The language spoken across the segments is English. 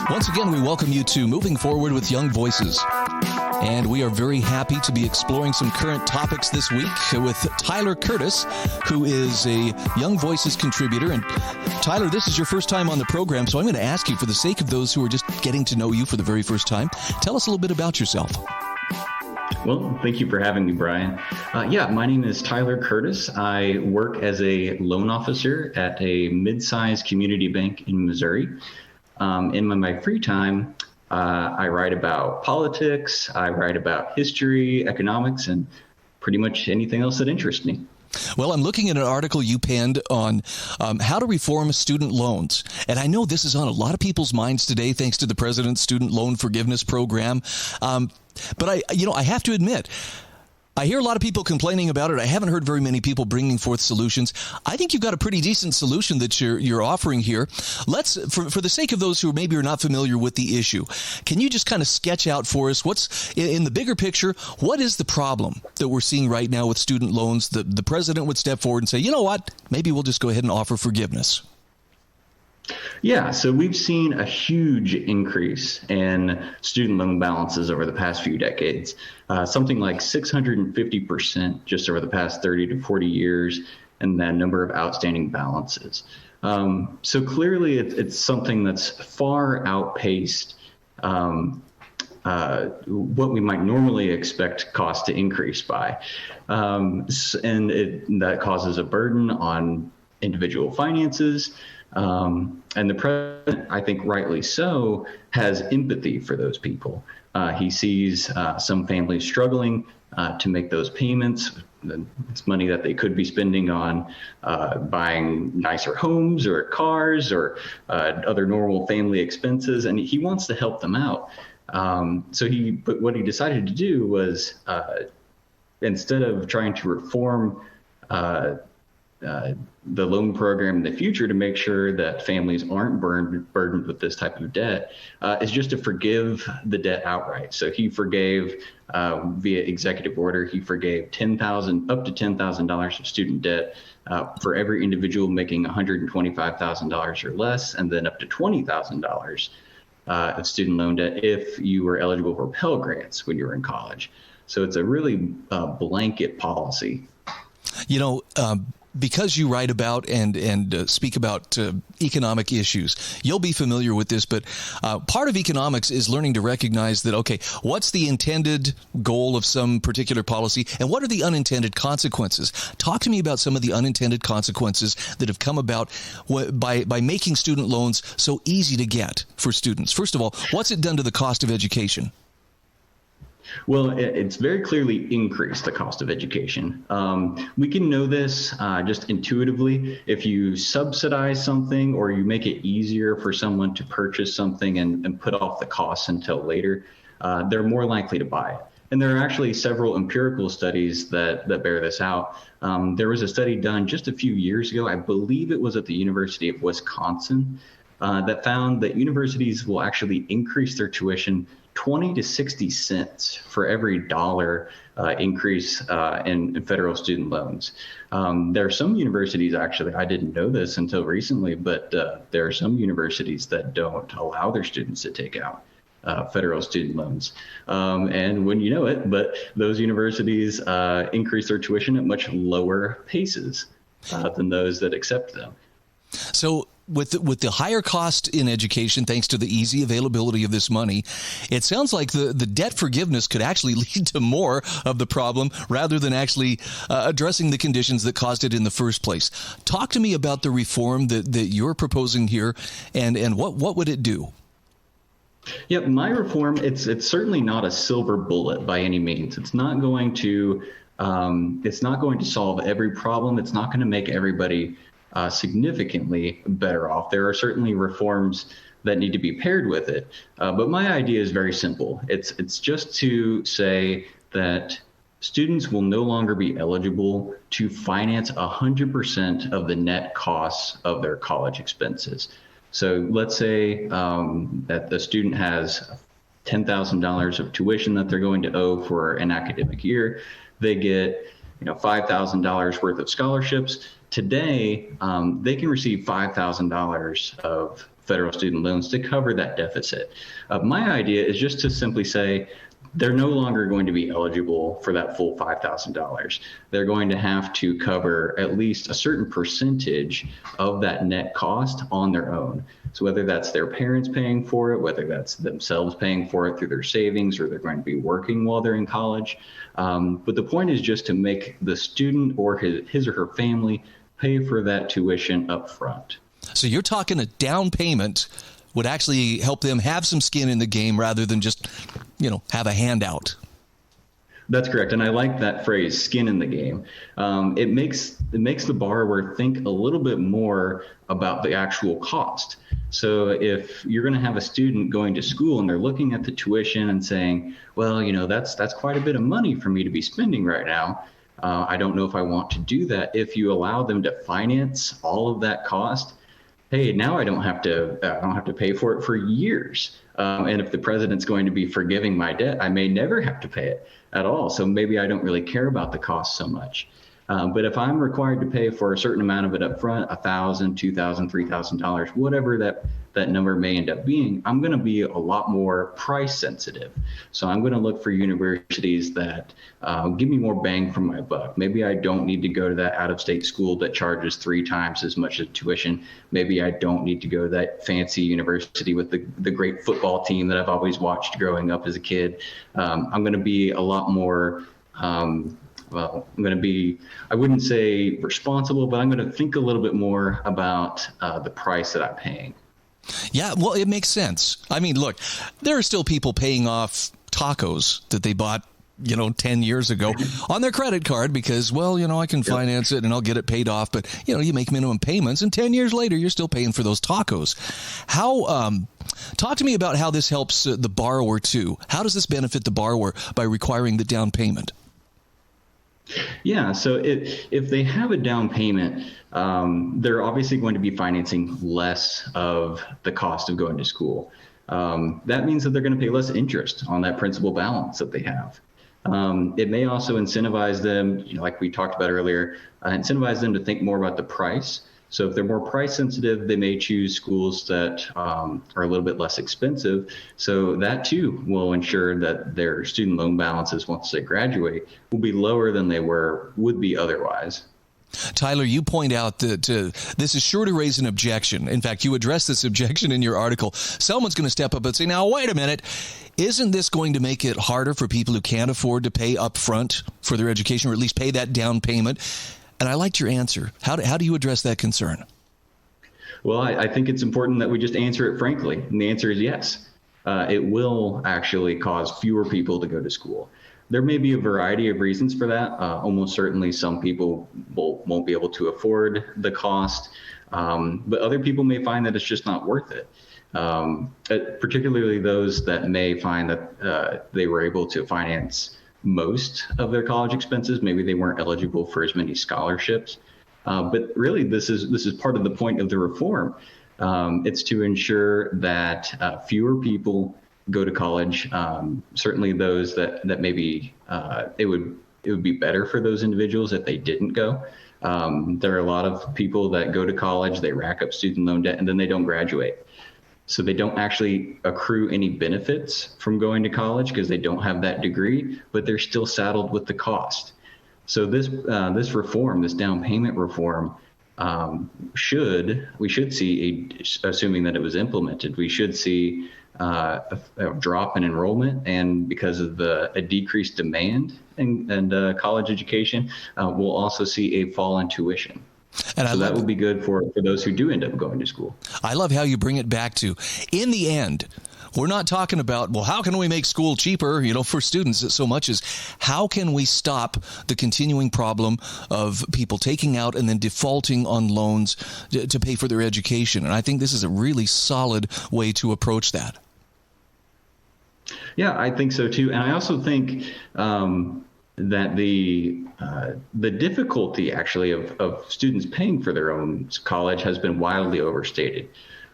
Once again, we welcome you to Moving Forward with Young Voices. And we are very happy to be exploring some current topics this week with Tyler Curtis, who is a Young Voices contributor. And Tyler, this is your first time on the program, so I'm going to ask you, for the sake of those who are just getting to know you for the very first time, tell us a little bit about yourself. Well, thank you for having me, Brian. My name is Tyler Curtis. I work as a loan officer at a mid-sized community bank in Missouri. In my free time, I write about politics, I write about history, economics, and pretty much anything else that interests me. Well, I'm looking at an article you penned on how to reform student loans. And I know this is on a lot of people's minds today, thanks to the President's Student Loan Forgiveness Program. But I have to admit, I hear a lot of people complaining about it. I haven't heard very many people bringing forth solutions. I think you've got a pretty decent solution that you're offering here. Let's, for the sake of those who maybe are not familiar with the issue, can you just kind of sketch out for us what's in the bigger picture? What is the problem that we're seeing right now with student loans? The president would step forward and say, you know what, maybe we'll just go ahead and offer forgiveness. Yeah, so we've seen a huge increase in student loan balances over the past few decades, something like 650% just over the past 30 to 40 years, and that number of outstanding balances. So clearly it's something that's far outpaced what we might normally expect costs to increase by. And that causes a burden on individual finances. And the president, I think rightly so, has empathy for those people. He sees some families struggling to make those payments. It's money that they could be spending on buying nicer homes or cars or other normal family expenses, and he wants to help them out. But what he decided to do was, instead of trying to reform the loan program in the future to make sure that families aren't burdened with this type of debt, is just to forgive the debt outright. So he forgave via executive order, he forgave up to $10,000 of student debt for every individual making $125,000 or less, and then up to $20,000 of student loan debt if you were eligible for Pell Grants when you were in college. So it's a really blanket policy. Because you write about and speak about economic issues, you'll be familiar with this, but part of economics is learning to recognize that, okay, what's the intended goal of some particular policy and what are the unintended consequences? Talk to me about some of the unintended consequences that have come about by making student loans so easy to get for students. First of all, what's it done to the cost of education? Well, it's very clearly increased the cost of education. We can know this just intuitively. If you subsidize something or you make it easier for someone to purchase something and put off the costs until later, they're more likely to buy it. And there are actually several empirical studies that bear this out. There was a study done just a few years ago, I believe it was at the University of Wisconsin, that found that universities will actually increase their tuition 20 to 60 cents for every dollar increase in federal student loans. There are some universities, actually, I didn't know this until recently, but there are some universities that don't allow their students to take out federal student loans. And when you know it, but those universities increase their tuition at much lower paces than those that accept them. So with the higher cost in education, thanks to the easy availability of this money, it sounds like the debt forgiveness could actually lead to more of the problem rather than actually addressing the conditions that caused it in the first place. Talk to me about the reform that you're proposing here, and what would it do? Yeah, my reform, it's certainly not a silver bullet by any means. It's not going to solve every problem. It's not going to make everybody significantly better off. There are certainly reforms that need to be paired with it. But my idea is very simple. It's just to say that students will no longer be eligible to finance 100% of the net costs of their college expenses. So let's say that the student has $10,000 of tuition that they're going to owe for an academic year. They get $5,000 worth of scholarships. today, they can receive $5,000 of federal student loans to cover that deficit. My idea is just to simply say, they're no longer going to be eligible for that full $5,000. They're going to have to cover at least a certain percentage of that net cost on their own. So whether that's their parents paying for it, whether that's themselves paying for it through their savings, or they're going to be working while they're in college. But the point is just to make the student or his or her family pay for that tuition up front. So you're talking a down payment would actually help them have some skin in the game rather than just, have a handout. That's correct. And I like that phrase, skin in the game. It makes the borrower think a little bit more about the actual cost. So if you're going to have a student going to school and they're looking at the tuition and saying, well, that's quite a bit of money for me to be spending right now. I don't know if I want to do that. If you allow them to finance all of that cost, hey, now I don't have to pay for it for years. And if the president's going to be forgiving my debt, I may never have to pay it at all. So maybe I don't really care about the cost so much. But if I'm required to pay for a certain amount of it up front, $1,000, $2,000, $3,000, whatever that number may end up being, I'm going to be a lot more price sensitive. So I'm going to look for universities that give me more bang for my buck. Maybe I don't need to go to that out-of-state school that charges 3 times as much as tuition. Maybe I don't need to go to that fancy university with the great football team that I've always watched growing up as a kid. I'm going to be a lot more I wouldn't say responsible, but I'm going to think a little bit more about the price that I'm paying. Yeah, well, it makes sense. I mean, look, there are still people paying off tacos that they bought, 10 years ago on their credit card because, well, I can finance it and I'll get it paid off. But, you make minimum payments and 10 years later, you're still paying for those tacos. Talk to me about how this helps the borrower too. How does this benefit the borrower by requiring the down payment? Yeah, so if they have a down payment, they're obviously going to be financing less of the cost of going to school. That means that they're going to pay less interest on that principal balance that they have. It may also incentivize them, like we talked about earlier, incentivize them to think more about the price. So if they're more price sensitive, they may choose schools that are a little bit less expensive. So that too will ensure that their student loan balances once they graduate will be lower than they would be otherwise. Tyler, you point out that this is sure to raise an objection. In fact, you address this objection in your article. Someone's going to step up and say, now, wait a minute. Isn't this going to make it harder for people who can't afford to pay up front for their education, or at least pay that down payment? And I liked your answer. How do you address that concern? Well, I think it's important that we just answer it frankly. And the answer is yes. It will actually cause fewer people to go to school. There may be a variety of reasons for that. Almost certainly some people won't be able to afford the cost, but other people may find that it's just not worth it. Particularly those that may find that they were able to finance most of their college expenses. Maybe they weren't eligible for as many scholarships. But really, this is part of the point of the reform. It's to ensure that fewer people go to college. Certainly those that maybe it would be better for those individuals if they didn't go. There are a lot of people that go to college, they rack up student loan debt, and then they don't graduate. So they don't actually accrue any benefits from going to college because they don't have that degree, but they're still saddled with the cost. So this reform, this down payment reform, we should see, assuming that it was implemented, we should see a drop in enrollment, and because of a decreased demand in college education, we'll also see a fall in tuition. And so that would be good for those who do end up going to school. I love how you bring it back to, in the end, we're not talking about, well, how can we make school cheaper, for students so much as how can we stop the continuing problem of people taking out and then defaulting on loans to pay for their education. And I think this is a really solid way to approach that. Yeah, I think so too. And I also think that the difficulty actually of students paying for their own college has been wildly overstated.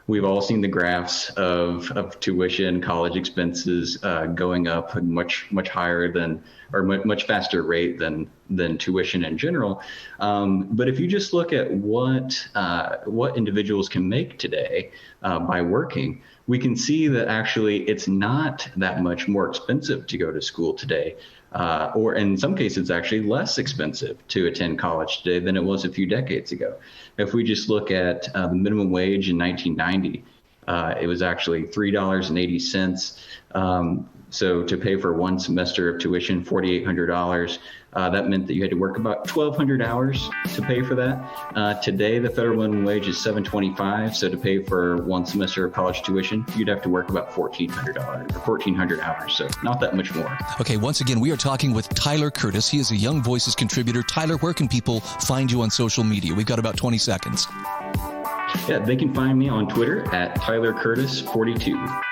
We've all seen the graphs of tuition, college expenses going up much higher than, or much faster rate than than tuition in general. But if you just look at what individuals can make today by working, we can see that actually it's not that much more expensive to go to school today. Or in some cases, it's actually less expensive to attend college today than it was a few decades ago. If we just look at the minimum wage in 1990, it was actually $3.80. So to pay for one semester of tuition, $4,800, that meant that you had to work about 1,200 hours to pay for that. Today, the federal minimum wage is $725. So to pay for one semester of college tuition, you'd have to work about $1,400 or 1,400 hours. So not that much more. Okay, once again, we are talking with Tyler Curtis. He is a Young Voices contributor. Tyler, where can people find you on social media? We've got about 20 seconds. Yeah, they can find me on Twitter at TylerCurtis42.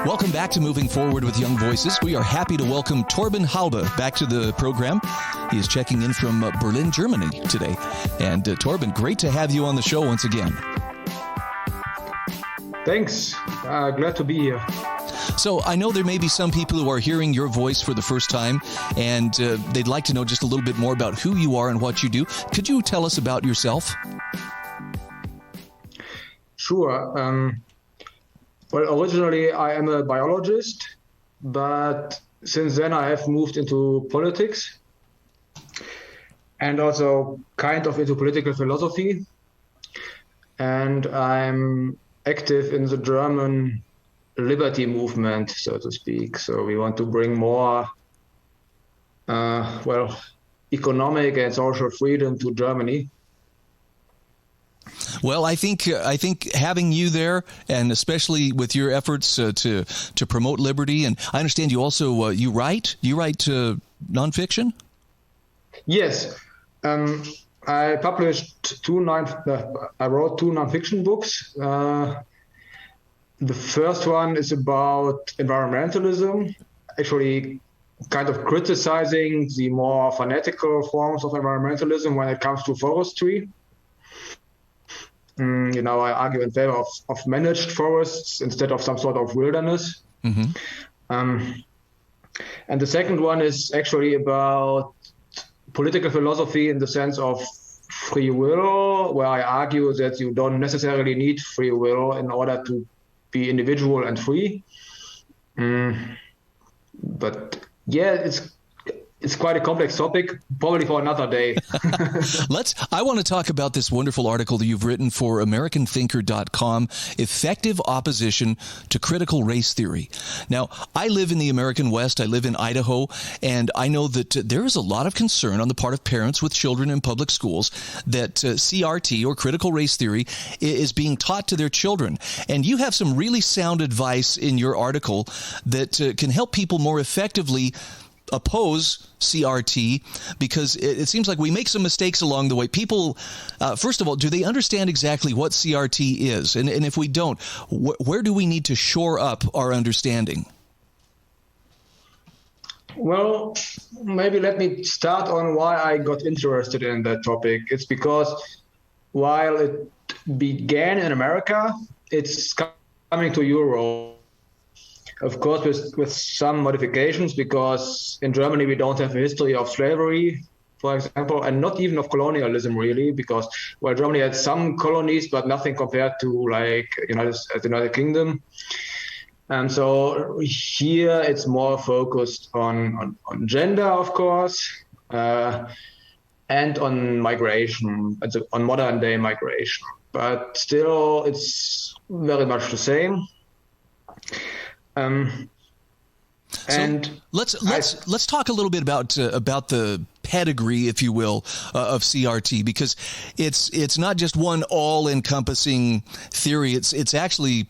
Welcome back to Moving Forward with Young Voices. We are happy to welcome Torben Halbe back to the program. He is checking in from Berlin, Germany today. And Torben, great to have you on the show once again. Thanks. Glad to be here. So I know there may be some people who are hearing your voice for the first time, and they'd like to know just a little bit more about who you are and what you do. Could you tell us about yourself? Sure. Well, originally I am a biologist, but since then I have moved into politics and also kind of into political philosophy. And I'm active in the German liberty movement, so to speak. So we want to bring more, economic and social freedom to Germany. Well, I think having you there, and especially with your efforts to promote liberty, and I understand you also you write nonfiction. Yes, I wrote two nonfiction books. The first one is about environmentalism, actually kind of criticizing the more fanatical forms of environmentalism when it comes to forestry. I argue in favor of managed forests instead of some sort of wilderness. Mm-hmm. And the second one is actually about political philosophy in the sense of free will, where I argue that you don't necessarily need free will in order to be individual and free. But yeah, it's quite a complex topic, probably for another day. I want to talk about this wonderful article that you've written for AmericanThinker.com, Effective Opposition to Critical Race Theory. Now, I live in the American West. I live in Idaho, and I know that there is a lot of concern on the part of parents with children in public schools that CRT, or critical race theory, is being taught to their children. And you have some really sound advice in your article that can help people more effectively oppose CRT, because it seems like we make some mistakes along the way. People, first of all, do they understand exactly what CRT is? And if we don't, where do we need to shore up our understanding? Well, maybe let me start on why I got interested in that topic. It's because while it began in America, it's coming to Europe. Of course, with some modifications, because in Germany we don't have a history of slavery, for example, and not even of colonialism, really, because, well, Germany had some colonies, but nothing compared to, like, the United Kingdom. And so here it's more focused on gender, of course, and on migration, on modern-day migration. But still, it's very much the same. Let's talk a little bit about the pedigree, if you will, of CRT, because it's not just one all-encompassing theory. It's actually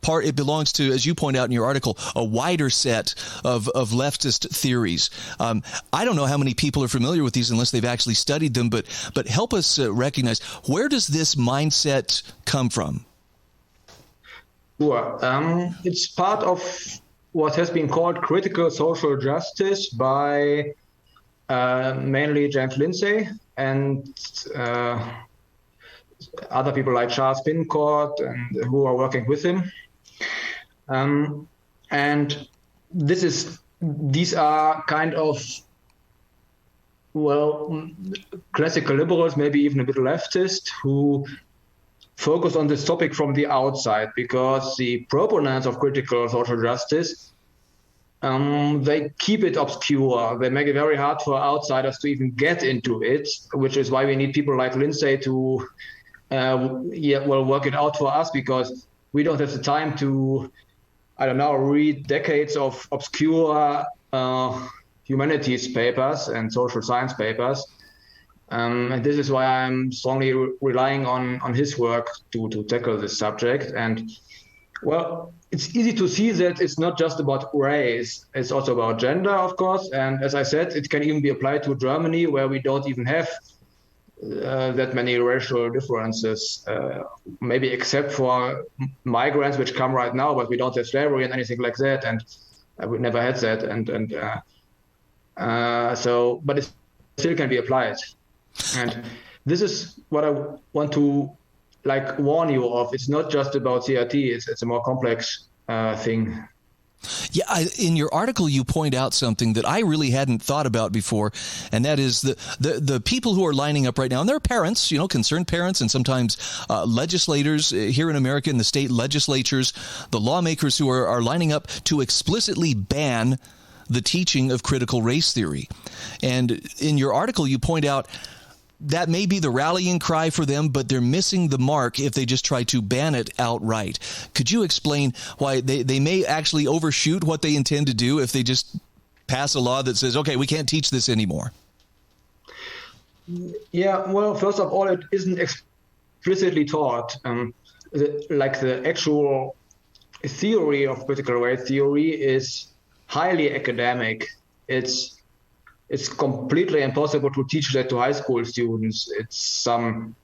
it belongs to, as you point out in your article, a wider set of leftist theories. I don't know how many people are familiar with these unless they've actually studied them, but help us recognize, where does this mindset come from? Sure. It's part of what has been called critical social justice by mainly James Lindsay and other people like Charles Pincourt and who are working with him. And these are kind of, well, classical liberals, maybe even a bit leftist, who focus on this topic from the outside, because the proponents of critical social justice, they keep it obscure. They make it very hard for outsiders to even get into it, which is why we need people like Lindsay to work it out for us, because we don't have the time to, read decades of obscure humanities papers and social science papers. And this is why I'm strongly relying on his work to tackle this subject. And, well, it's easy to see that it's not just about race. It's also about gender, of course. And as I said, it can even be applied to Germany, where we don't even have that many racial differences, maybe except for migrants, which come right now, but we don't have slavery and anything like that. And we never had that. But it still can be applied. And this is what I want to warn you of. It's not just about CRT. It's a more complex thing. Yeah, in your article, you point out something that I really hadn't thought about before, and that is the people who are lining up right now, and they're parents, concerned parents, and sometimes legislators here in America, in the state legislatures, the lawmakers who are lining up to explicitly ban the teaching of critical race theory. And in your article, you point out that may be the rallying cry for them, but they're missing the mark if they just try to ban it outright. Could you explain why they may actually overshoot what they intend to do if they just pass a law that says, okay, we can't teach this anymore? Yeah, well, first of all, it isn't explicitly taught. The actual theory of critical race theory is highly academic. It's completely impossible to teach that to high school students. It's some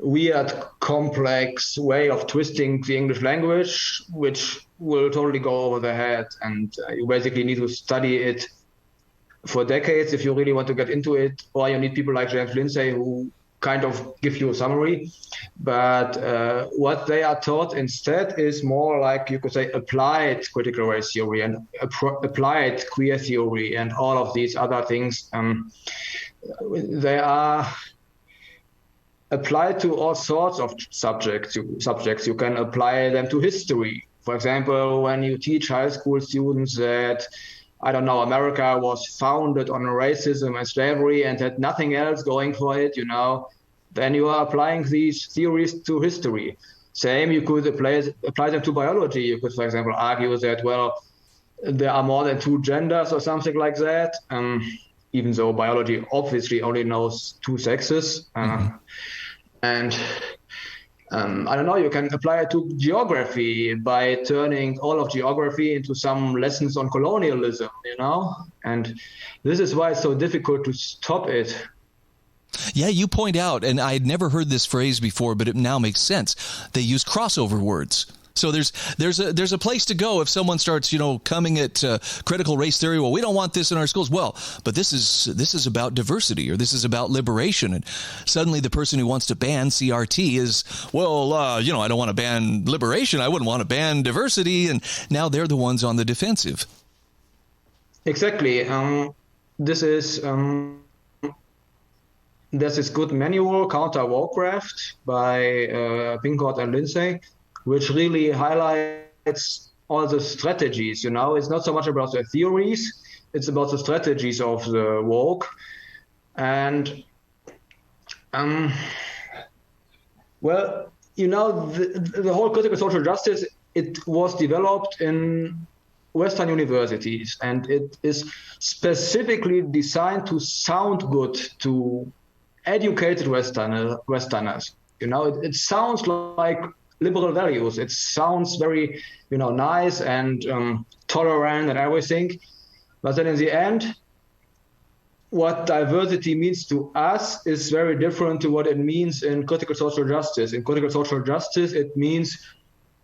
weird, complex way of twisting the English language, which will totally go over the head. And you basically need to study it for decades if you really want to get into it, or you need people like James Lindsay who kind of give you a summary. But what they are taught instead is more like, you could say, applied critical race theory and applied queer theory and all of these other things. They are applied to all sorts of subjects. You can apply them to history. For example, when you teach high school students that, America was founded on racism and slavery and had nothing else going for it, then you are applying these theories to history. Same, you could apply them to biology. You could, for example, argue that, well, there are more than two genders or something like that, even though biology obviously only knows two sexes. And you can apply it to geography by turning all of geography into some lessons on colonialism, and this is why it's so difficult to stop it. Yeah, you point out, and I had never heard this phrase before, but it now makes sense. They use crossover words. So there's a place to go if someone starts, coming at critical race theory. Well, we don't want this in our schools. Well, but this is about diversity, or this is about liberation. And suddenly the person who wants to ban CRT is, well, I don't want to ban liberation. I wouldn't want to ban diversity. And now they're the ones on the defensive. Exactly. There's this good manual, Counter Warcraft, by Pincourt and Lindsay, which really highlights all the strategies. It's not so much about the theories, it's about the strategies of the woke. And the whole critical social justice, it was developed in Western universities, and it is specifically designed to sound good to educated Westerners. It sounds like liberal values. It sounds very, nice and tolerant and everything. But then in the end, what diversity means to us is very different to what it means in critical social justice. In critical social justice, it means,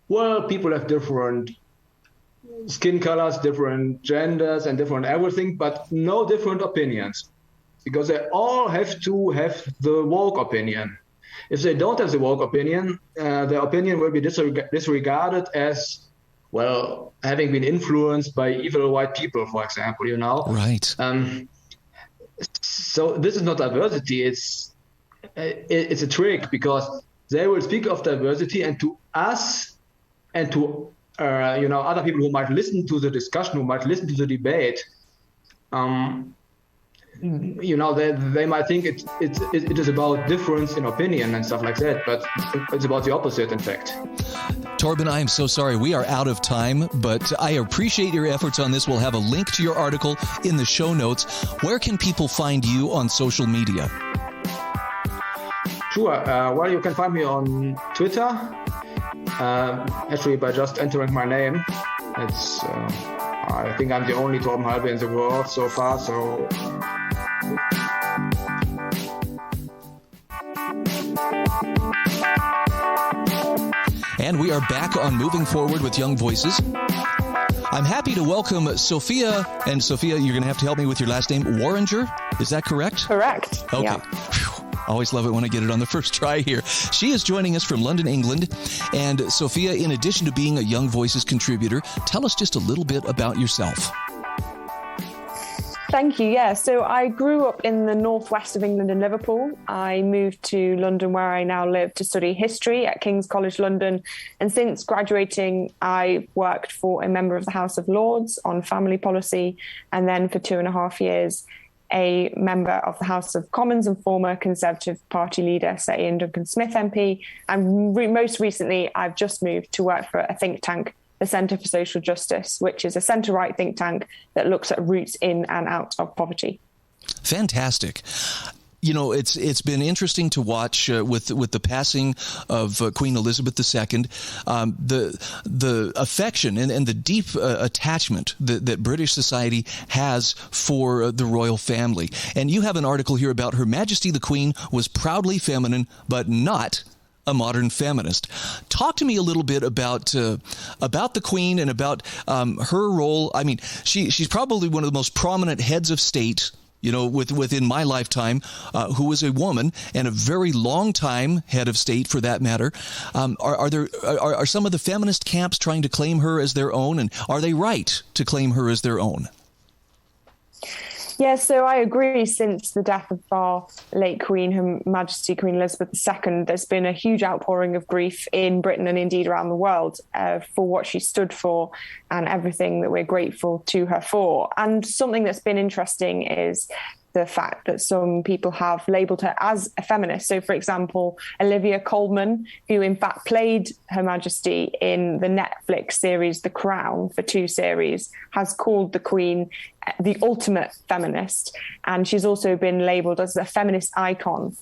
well, people have different skin colors, different genders, and different everything, but no different opinions, because they all have to have the woke opinion. If they don't have the woke opinion, their opinion will be disregarded as, well, having been influenced by evil white people, for example, Right. So this is not diversity. It's a trick, because they will speak of diversity, and to us and to other people who might listen to the discussion, who might listen to the debate, they might think it is about difference in opinion and stuff like that, but it's about the opposite, in fact. Torben, I am so sorry. We are out of time, but I appreciate your efforts on this. We'll have a link to your article in the show notes. Where can people find you on social media? Sure. Well, you can find me on Twitter, actually by just entering my name. It's I think I'm the only Torben Halbe in the world so far, so... And we are back on Moving Forward with Young Voices. I'm happy to welcome Sophia. And Sophia, you're going to have to help me with your last name, Worringer. Is that correct? Correct. Okay. Yeah. Always love it when I get it on the first try here. She is joining us from London, England. And Sophia, in addition to being a Young Voices contributor, tell us just a little bit about yourself. Thank you. Yeah, so I grew up in the northwest of England in Liverpool. I moved to London, where I now live, to study history at King's College London. And since graduating, I worked for a member of the House of Lords on family policy, and then for 2.5 years, a member of the House of Commons and former Conservative Party leader, Sir Ian Duncan-Smith MP. And most recently, I've just moved to work for a think tank, the Centre for Social Justice, which is a centre-right think tank that looks at routes in and out of poverty. Fantastic. You know, it's been interesting to watch with the passing of Queen Elizabeth II, the affection and the deep attachment that British society has for the royal family. And you have an article here about Her Majesty the Queen was proudly feminine, but not a modern feminist. Talk to me a little bit about the Queen and about her role. I mean, she's probably one of the most prominent heads of state, you know, within my lifetime, who was a woman and a very long time head of state, for that matter. Are some of the feminist camps trying to claim her as their own, and are they right to claim her as their own? Yeah, so I agree. Since the death of our late Queen, Her Majesty Queen Elizabeth II, there's been a huge outpouring of grief in Britain and indeed around the world for what she stood for and everything that we're grateful to her for. And something that's been interesting is the fact that some people have labelled her as a feminist. So, for example, Olivia Colman, who in fact played Her Majesty in the Netflix series The Crown for 2 series, has called the Queen the ultimate feminist. And she's also been labelled as a feminist icon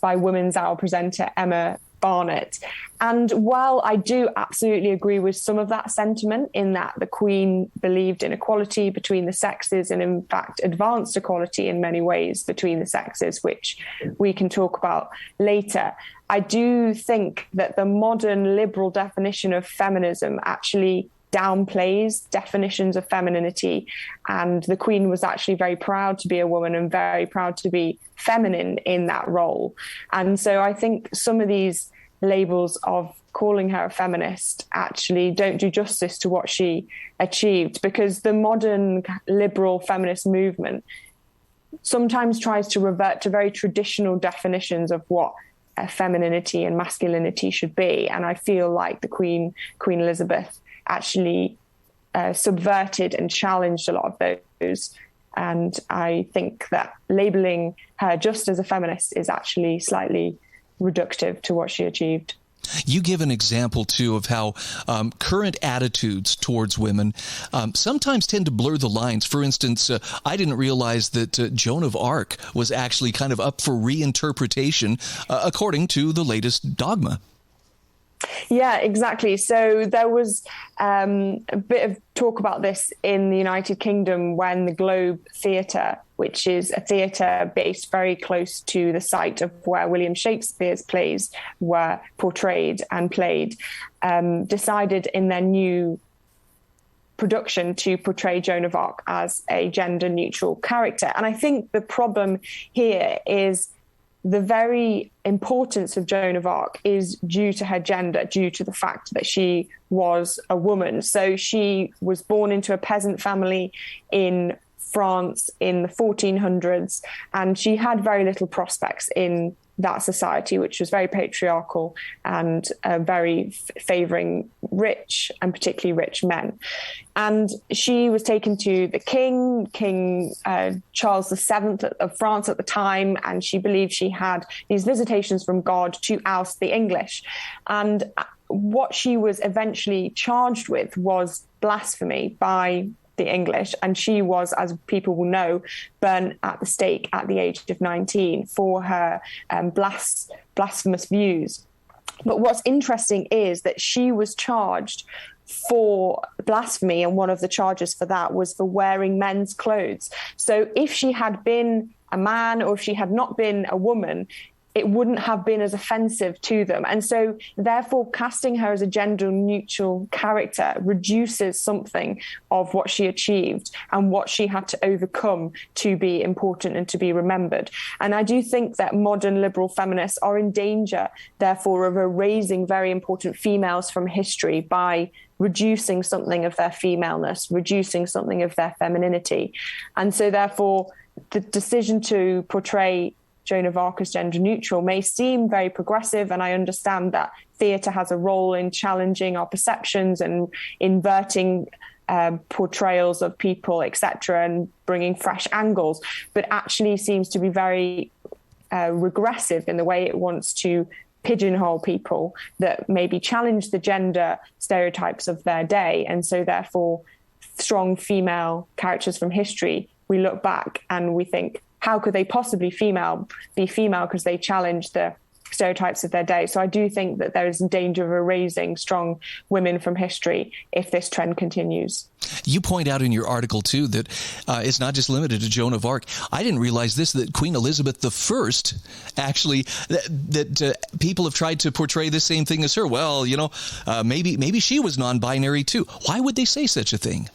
by Women's Hour presenter Emma Barnett. And while I do absolutely agree with some of that sentiment, in that the Queen believed in equality between the sexes and in fact advanced equality in many ways between the sexes, which we can talk about later, I do think that the modern liberal definition of feminism actually downplays definitions of femininity. And the Queen was actually very proud to be a woman and very proud to be feminine in that role. And so I think some of these labels of calling her a feminist actually don't do justice to what she achieved, because the modern liberal feminist movement sometimes tries to revert to very traditional definitions of what femininity and masculinity should be. And I feel like the Queen Elizabeth, actually subverted and challenged a lot of those. And I think that labeling her just as a feminist is actually slightly reductive to what she achieved. You give an example, too, of how current attitudes towards women sometimes tend to blur the lines. For instance, I didn't realize that Joan of Arc was actually kind of up for reinterpretation according to the latest dogma. Yeah, exactly. So there was a bit of talk about this in the United Kingdom when the Globe Theatre, which is a theatre based very close to the site of where William Shakespeare's plays were portrayed and played, decided in their new production to portray Joan of Arc as a gender neutral character. And I think the problem here is the very importance of Joan of Arc is due to her gender, due to the fact that she was a woman. So she was born into a peasant family in France in the 1400s, and she had very little prospects in that society, which was very patriarchal and very favouring rich and particularly rich men. And she was taken to the King Charles VII of France at the time, and she believed she had these visitations from God to oust the English. And what she was eventually charged with was blasphemy by the English, and she was, as people will know, burnt at the stake at the age of 19 for her blasphemous views. But what's interesting is that she was charged for blasphemy, and one of the charges for that was for wearing men's clothes. So if she had been a man, or if she had not been a woman, it wouldn't have been as offensive to them. And so therefore casting her as a gender neutral character reduces something of what she achieved and what she had to overcome to be important and to be remembered. And I do think that modern liberal feminists are in danger, therefore, of erasing very important females from history by reducing something of their femaleness, reducing something of their femininity. And so therefore the decision to portray Joan of Arc as gender neutral may seem very progressive, and I understand that theatre has a role in challenging our perceptions and inverting portrayals of people, etc., and bringing fresh angles, but actually seems to be very regressive in the way it wants to pigeonhole people that maybe challenge the gender stereotypes of their day. And so therefore strong female characters from history, we look back and we think, how could they possibly be female because they challenge the stereotypes of their day? So I do think that there is a danger of erasing strong women from history if this trend continues. You point out in your article, too, that it's not just limited to Joan of Arc. I didn't realize this, that Queen Elizabeth I, actually, that people have tried to portray the same thing as her. Well, maybe she was non-binary, too. Why would they say such a thing?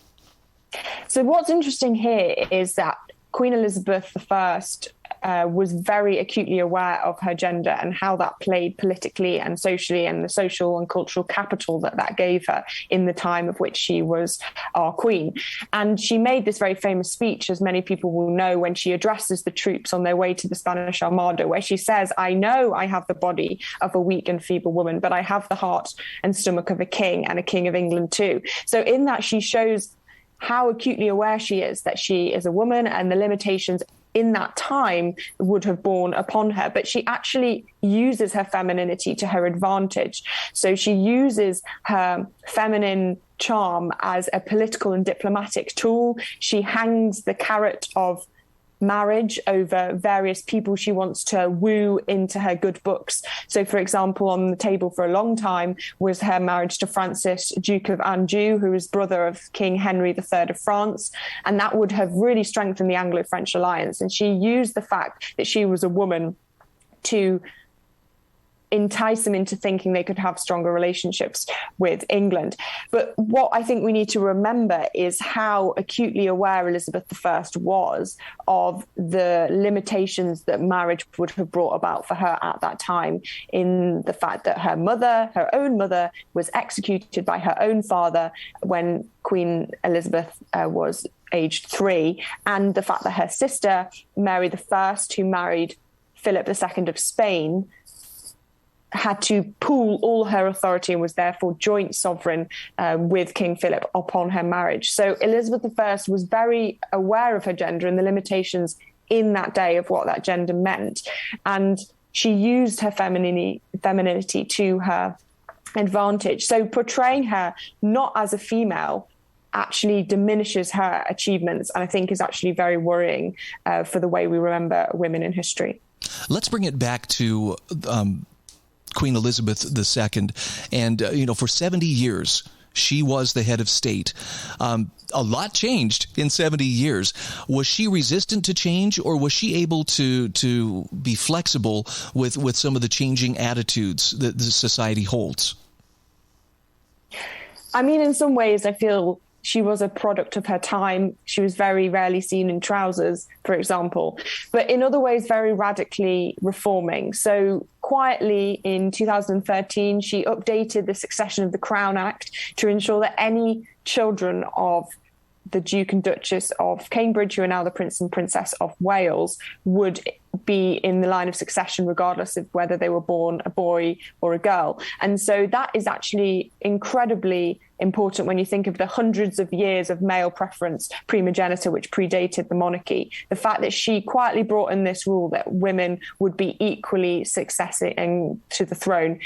So what's interesting here is that Queen Elizabeth I was very acutely aware of her gender and how that played politically and socially, and the social and cultural capital that gave her in the time of which she was our queen. And she made this very famous speech, as many people will know, when she addresses the troops on their way to the Spanish Armada, where she says, "I know I have the body of a weak and feeble woman, but I have the heart and stomach of a king, and a king of England too." So in that, she shows how acutely aware she is that she is a woman and the limitations in that time would have borne upon her. But she actually uses her femininity to her advantage. So she uses her feminine charm as a political and diplomatic tool. She hangs the carrot of marriage over various people she wants to woo into her good books. So, for example, on the table for a long time was her marriage to Francis, Duke of Anjou, who was brother of King Henry III of France. And that would have really strengthened the Anglo-French alliance. And she used the fact that she was a woman to entice them into thinking they could have stronger relationships with England. But what I think we need to remember is how acutely aware Elizabeth I was of the limitations that marriage would have brought about for her at that time, in the fact that her own mother, was executed by her own father when Queen Elizabeth was aged 3, and the fact that her sister, Mary I, who married Philip II of Spain, had to pool all her authority and was therefore joint sovereign with King Philip upon her marriage. So Elizabeth I was very aware of her gender and the limitations in that day of what that gender meant. And she used her femininity to her advantage. So portraying her not as a female actually diminishes her achievements, and I think is actually very worrying for the way we remember women in history. Let's bring it back to Queen Elizabeth II, and for 70 years she was the head of state. A lot changed in 70 years. Was she resistant to change, or was she able to be flexible with some of the changing attitudes that the society holds? I mean, in some ways, I feel she was a product of her time. She was very rarely seen in trousers, for example, but in other ways, very radically reforming. So quietly in 2013, she updated the Succession of the Crown Act to ensure that any children of the Duke and Duchess of Cambridge, who are now the Prince and Princess of Wales, would be in the line of succession regardless of whether they were born a boy or a girl. And so that is actually incredibly important when you think of the hundreds of years of male preference primogeniture which predated the monarchy. The fact that she quietly brought in this rule that women would be equally succeeding to the throne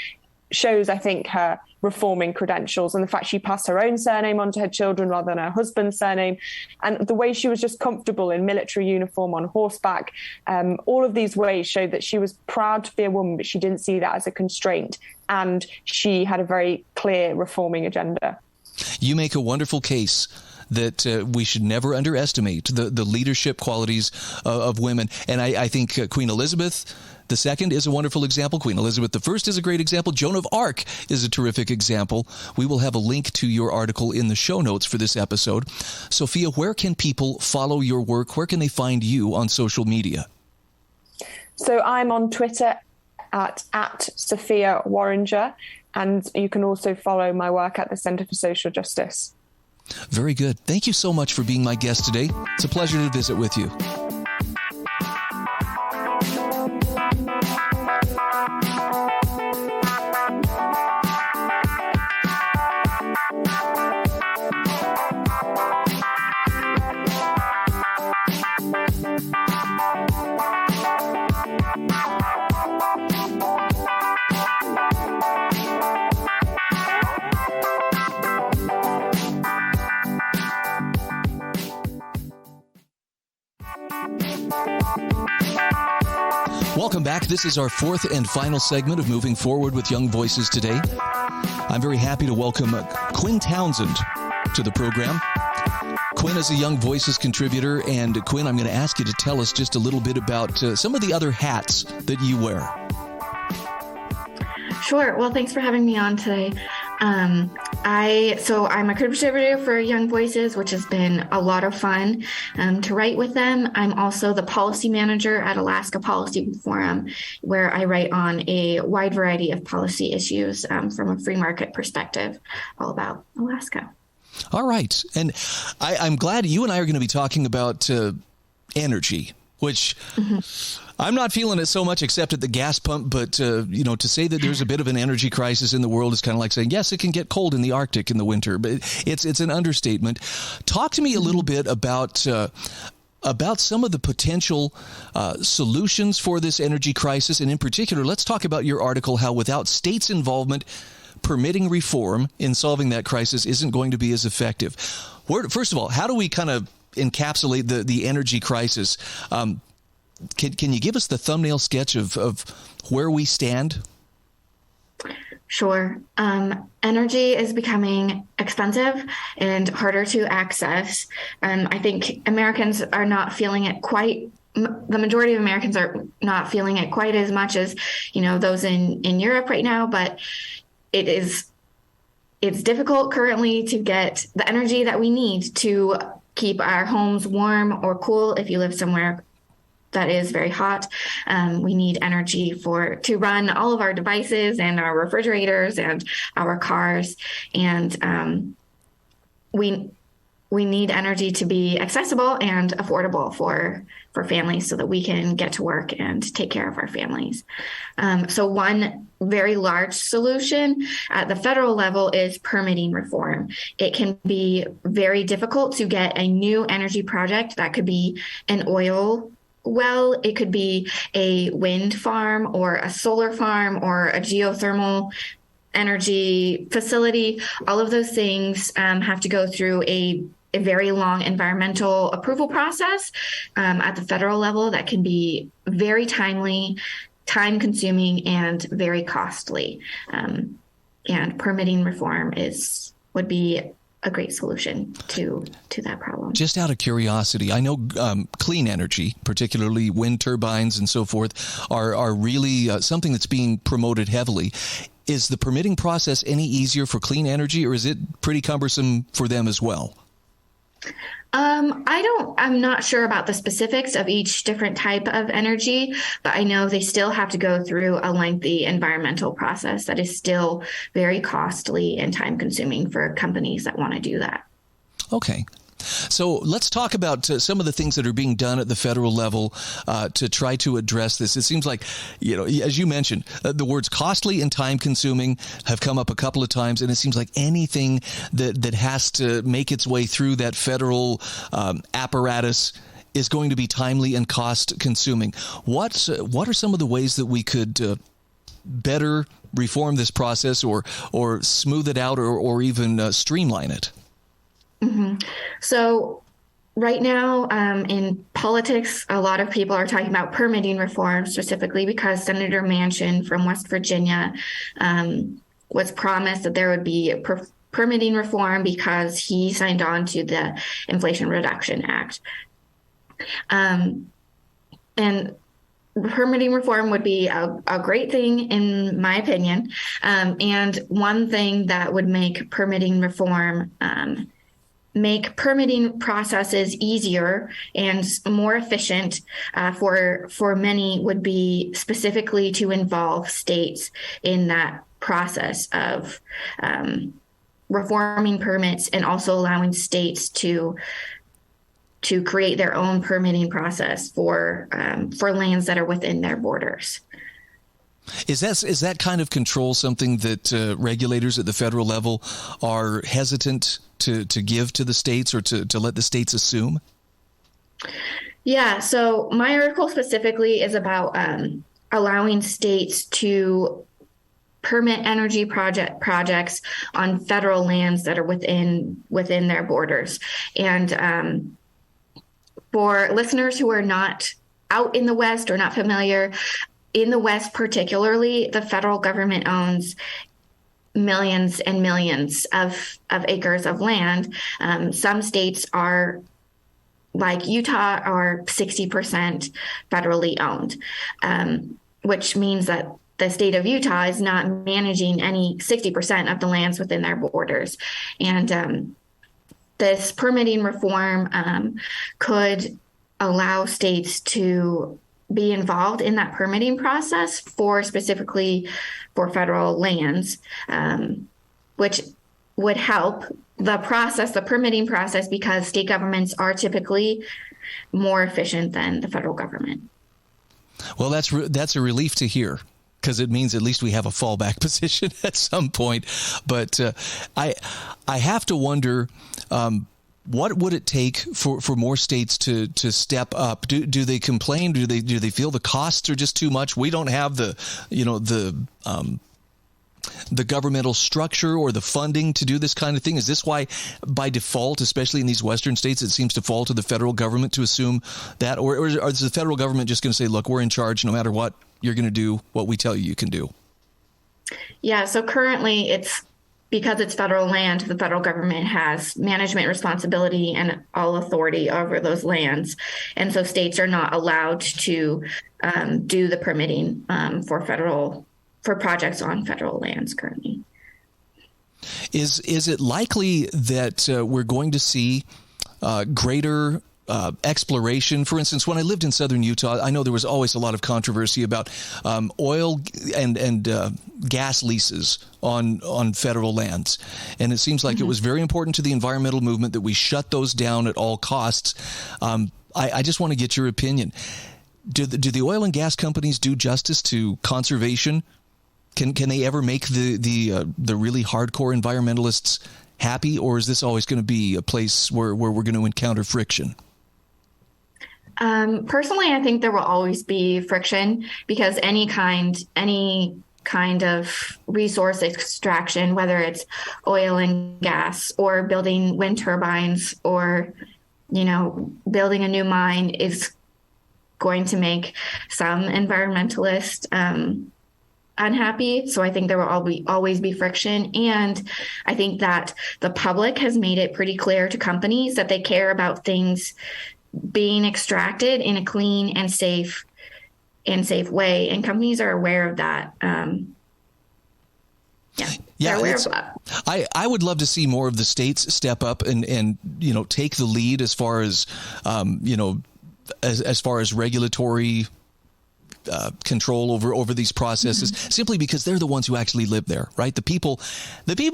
shows, I think, her reforming credentials, and the fact she passed her own surname onto her children rather than her husband's surname, and the way she was just comfortable in military uniform on horseback. All of these ways showed that she was proud to be a woman, but she didn't see that as a constraint, and she had a very clear reforming agenda. You make a wonderful case that we should never underestimate the leadership qualities of women. And I think Queen Elizabeth II is a wonderful example. Queen Elizabeth I is a great example. Joan of Arc is a terrific example. We will have a link to your article in the show notes for this episode. Sophia, where can people follow your work? Where can they find you on social media? So I'm on Twitter at Sophia Worringer, and you can also follow my work at the Centre for Social Justice. Very good. Thank you so much for being my guest today. It's a pleasure to visit with you. Welcome back. This is our fourth and final segment of Moving Forward with Young Voices today. I'm very happy to welcome Quinn Townsend to the program. Quinn is a Young Voices contributor, and Quinn, I'm going to ask you to tell us just a little bit about some of the other hats that you wear. Sure. Well, thanks for having me on today. I'm a contributor for Young Voices, which has been a lot of fun to write with them. I'm also the policy manager at Alaska Policy Forum, where I write on a wide variety of policy issues from a free market perspective, all about Alaska. All right. And I'm glad you and I are going to be talking about energy, which I'm not feeling it so much except at the gas pump. But, to say that there's a bit of an energy crisis in the world is kind of like saying, yes, it can get cold in the Arctic in the winter. But it's an understatement. Talk to me a little bit about some of the potential solutions for this energy crisis. And in particular, let's talk about your article, how without states' involvement, permitting reform in solving that crisis isn't going to be as effective. First of all, how do we kind of encapsulate the energy crisis? Can you give us the thumbnail sketch of where we stand? Sure. Energy is becoming expensive and harder to access. I think Americans are not feeling it quite. The majority of Americans are not feeling it quite as much as, those in Europe right now, but it's difficult currently to get the energy that we need to keep our homes warm or cool. If you live somewhere that is very hot, we need energy to run all of our devices and our refrigerators and our cars. And we need energy to be accessible and affordable for families so that we can get to work and take care of our families. So one very large solution at the federal level is permitting reform. It can be very difficult to get a new energy project. That could be an oil well, it could be a wind farm or a solar farm or a geothermal energy facility. All of those things have to go through a very long environmental approval process at the federal level that can be very timely, time-consuming, and very costly. And permitting reform would be a great solution to that problem. Just out of curiosity, I know clean energy, particularly wind turbines and so forth, are really something that's being promoted heavily. Is the permitting process any easier for clean energy, or is it pretty cumbersome for them as well? I'm not sure about the specifics of each different type of energy, but I know they still have to go through a lengthy environmental process that is still very costly and time consuming for companies that want to do that. Okay. So let's talk about some of the things that are being done at the federal level to try to address this. It seems like, as you mentioned, the words costly and time consuming have come up a couple of times, and it seems like anything that has to make its way through that federal apparatus is going to be timely and cost consuming. What are some of the ways that we could better reform this process or smooth it out or even streamline it? Mm-hmm. So right now in politics, a lot of people are talking about permitting reform, specifically because Senator Manchin from West Virginia was promised that there would be permitting reform because he signed on to the Inflation Reduction Act. And permitting reform would be a great thing, in my opinion. And one thing that would make permitting reform make permitting processes easier and more efficient for many would be specifically to involve states in that process of reforming permits, and also allowing states to create their own permitting process for lands that are within their borders. Is that kind of control something that regulators at the federal level are hesitant to give to the states, or to let the states assume? Yeah, so my article specifically is about allowing states to permit energy projects on federal lands that are within their borders. And for listeners who are not out in the West or not familiar, in the West particularly, the federal government owns millions and millions of acres of land. Some states are, like Utah, are 60% federally owned, which means that the state of Utah is not managing any 60% of the lands within their borders. And this permitting reform could allow states to be involved in that permitting process specifically for federal lands, which would help the permitting process, because state governments are typically more efficient than the federal government. Well, that's a relief to hear, because it means at least we have a fallback position at some point. But I have to wonder, what would it take for more states to step up? Do they complain? Do they feel the costs are just too much? We don't have the governmental structure or the funding to do this kind of thing. Is this why, by default, especially in these Western states, it seems to fall to the federal government to assume that, or is the federal government just going to say, "Look, we're in charge. No matter what, you're going to do what we tell you can do"? Yeah. So currently, because it's federal land, the federal government has management responsibility and all authority over those lands. And so states are not allowed to do the permitting for projects on federal lands currently. Is it likely that we're going to see greater exploration? For instance, when I lived in southern Utah, I know there was always a lot of controversy about oil and gas leases on federal lands. And it seems like it was very important to the environmental movement that we shut those down at all costs. I just want to get your opinion. Do the oil and gas companies do justice to conservation? Can they ever make the really hardcore environmentalists happy, or is this always going to be a place where we're going to encounter friction? Personally, I think there will always be friction, because any kind of resource extraction, whether it's oil and gas or building wind turbines or, building a new mine, is going to make some environmentalists unhappy. So I think there will always be friction. And I think that the public has made it pretty clear to companies that they care about things being extracted in a clean and safe way. And companies are aware of that. Yeah, they're aware of that. I would love to see more of the states step up and take the lead as far as as far as regulatory control over these processes, simply because they're the ones who actually live there, right? The people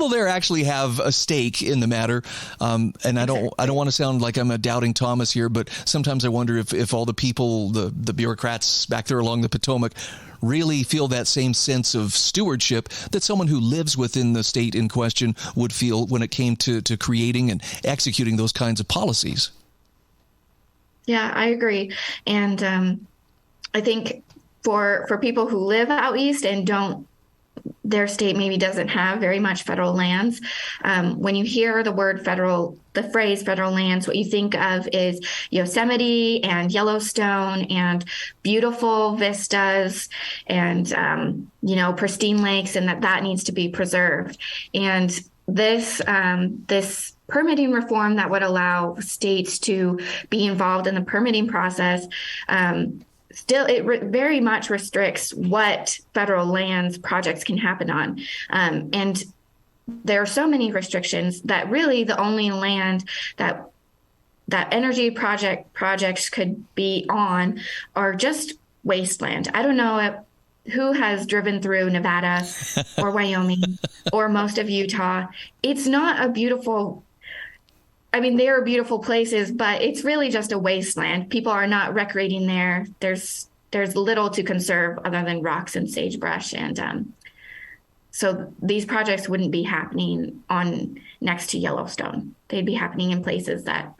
there actually have a stake in the matter. And I don't want to sound like I'm a doubting Thomas here, but sometimes I wonder if all the people, the bureaucrats back there along the Potomac, really feel that same sense of stewardship that someone who lives within the state in question would feel when it came to creating and executing those kinds of policies. Yeah, I agree. And I think for people who live out east and their state maybe doesn't have very much federal lands, when you hear the phrase federal lands, what you think of is Yosemite and Yellowstone and beautiful vistas and, pristine lakes, and that needs to be preserved. And this permitting reform that would allow states to be involved in the permitting process, still, it very much restricts what federal lands projects can happen on. And there are so many restrictions that really the only land that energy projects could be on are just wasteland. I don't know who has driven through Nevada or Wyoming or most of Utah. It's not a beautiful, they are beautiful places, but it's really just a wasteland. People are not recreating there. There's little to conserve other than rocks and sagebrush. And so these projects wouldn't be happening next to Yellowstone. They'd be happening in places that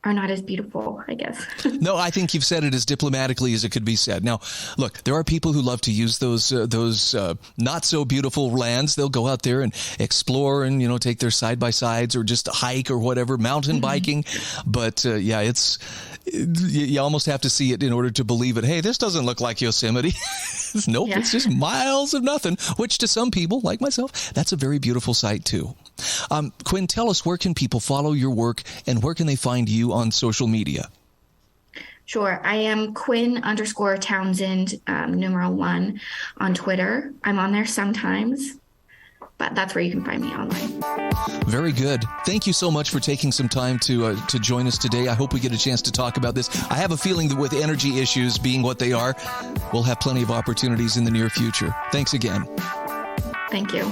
are not as beautiful, I guess. No, I think you've said it as diplomatically as it could be said. Now, look, there are people who love to use those not so beautiful lands. They'll go out there and explore and, take their side-by-sides or just hike or whatever, mountain biking. But you almost have to see it in order to believe it. Hey, this doesn't look like Yosemite. Nope, It's just miles of nothing, which to some people, like myself, that's a very beautiful sight too. Quinn, tell us, where can people follow your work and where can they find you on social media? Sure. I am Quinn_Townsend, #1 on Twitter. I'm on there sometimes, but that's where you can find me online. Very good. Thank you so much for taking some time to join us today. I hope we get a chance to talk about this. I have a feeling that with energy issues being what they are, we'll have plenty of opportunities in the near future. Thanks again. Thank you.